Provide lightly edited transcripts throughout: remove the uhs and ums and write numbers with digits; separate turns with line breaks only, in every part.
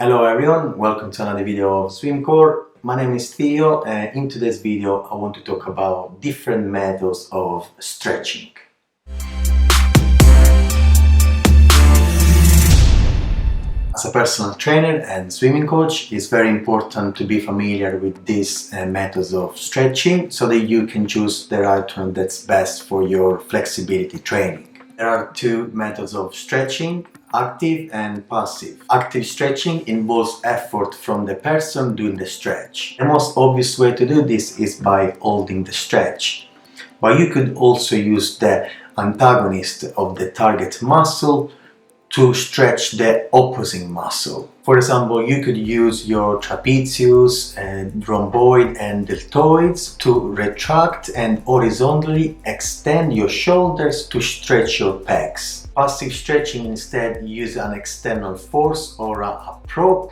Hello everyone, welcome to another video of Swimcore. My name is Theo and in today's video I want to talk about different methods of stretching. As a personal trainer and swimming coach, it's very important to be familiar with these methods of stretching so that you can choose the right one that's best for your flexibility training. There are two methods of stretching: active and passive. Active stretching involves effort from the person doing the stretch. The most obvious way to do this is by holding the stretch, but you could also use the antagonist of the target muscle to stretch the opposing muscle. For example, you could use your trapezius, rhomboid and deltoids to retract and horizontally extend your shoulders to stretch your pecs. Passive stretching instead uses an external force or a prop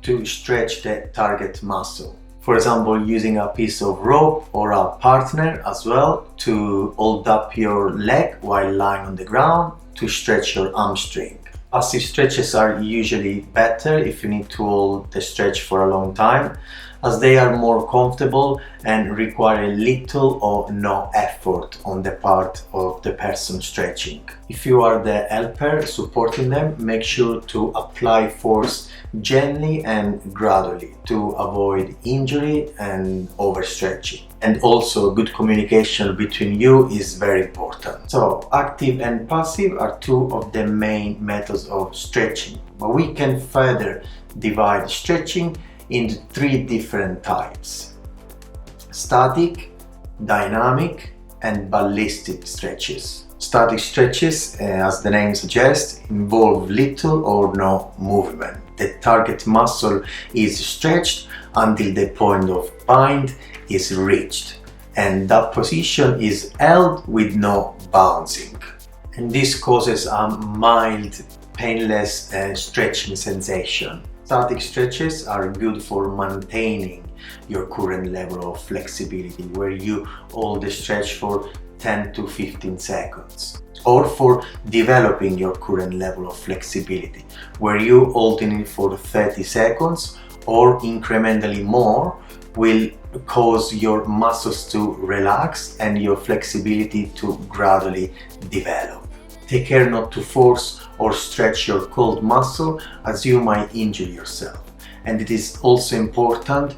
to stretch the target muscle. For example, using a piece of rope or a partner as well to hold up your leg while lying on the ground to stretch your hamstring. Passive stretches are usually better if you need to hold the stretch for a long time, as they are more comfortable and require little or no effort on the part of the person stretching. If you are the helper supporting them, make sure to apply force gently and gradually to avoid injury and overstretching. And also, good communication between you is very important. So, active and passive are two of the main methods of stretching, but we can further divide stretching into three different types: static, dynamic, and ballistic stretches. Static stretches, as the name suggests, involve little or no movement. The target muscle is stretched until the point of bind is reached, and that position is held with no bouncing. And this causes a mild, painless stretching sensation. Static stretches are good for maintaining your current level of flexibility, where you hold the stretch for 10 to 15 seconds, or for developing your current level of flexibility, where you holding it for 30 seconds or incrementally more will cause your muscles to relax and your flexibility to gradually develop. Take care not to force or stretch your cold muscle, as you might injure yourself. And it is also important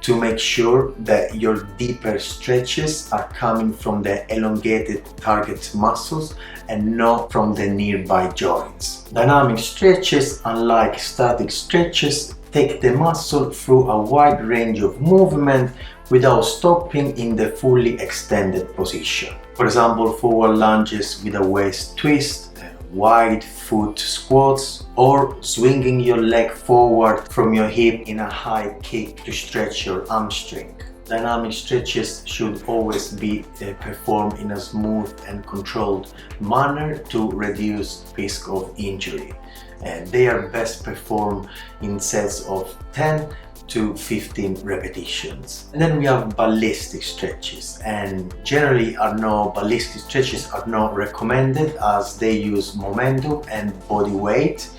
to make sure that your deeper stretches are coming from the elongated target muscles and not from the nearby joints. Dynamic stretches, unlike static stretches, take the muscle through a wide range of movement without stopping in the fully extended position. For example, forward lunges with a waist twist, wide foot squats, or swinging your leg forward from your hip in a high kick to stretch your hamstring. Dynamic stretches should always be performed in a smooth and controlled manner to reduce risk of injury. They are best performed in sets of 10 to 15 repetitions. And then we have ballistic stretches, and generally ballistic stretches are not recommended, as they use momentum and body weight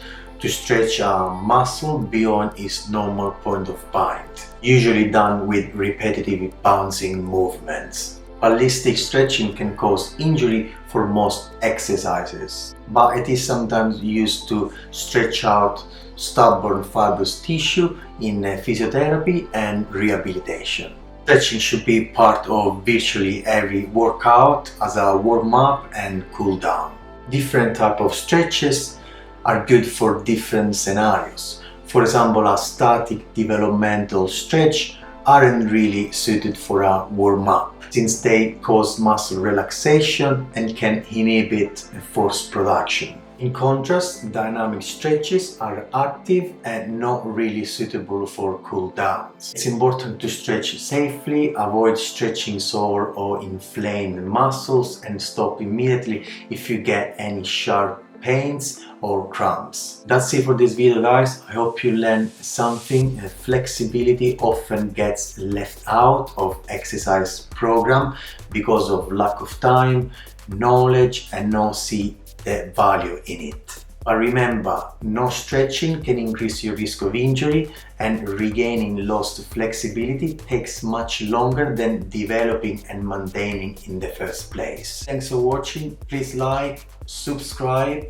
to stretch a muscle beyond its normal point of bind, usually done with repetitive bouncing movements. Ballistic stretching can cause injury for most exercises, but it is sometimes used to stretch out stubborn fibrous tissue in physiotherapy and rehabilitation. Stretching should be part of virtually every workout as a warm-up and cool-down. Different types of stretches are good for different scenarios. For example, a static developmental stretch aren't really suited for a warm-up, since they cause muscle relaxation and can inhibit force production. In contrast, dynamic stretches are active and not really suitable for cool downs. It's important to stretch safely, avoid stretching sore or inflamed muscles, and stop immediately if you get any sharp pains or cramps. That's it for this video, guys. I hope you learned something. Flexibility often gets left out of exercise program because of lack of time, knowledge, and not see the value in it. But remember, no stretching can increase your risk of injury, and regaining lost flexibility takes much longer than developing and maintaining in the first place. Thanks for watching. Please like, subscribe.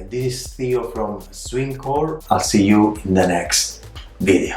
This is Theo from Swimcore. I'll see you in the next video.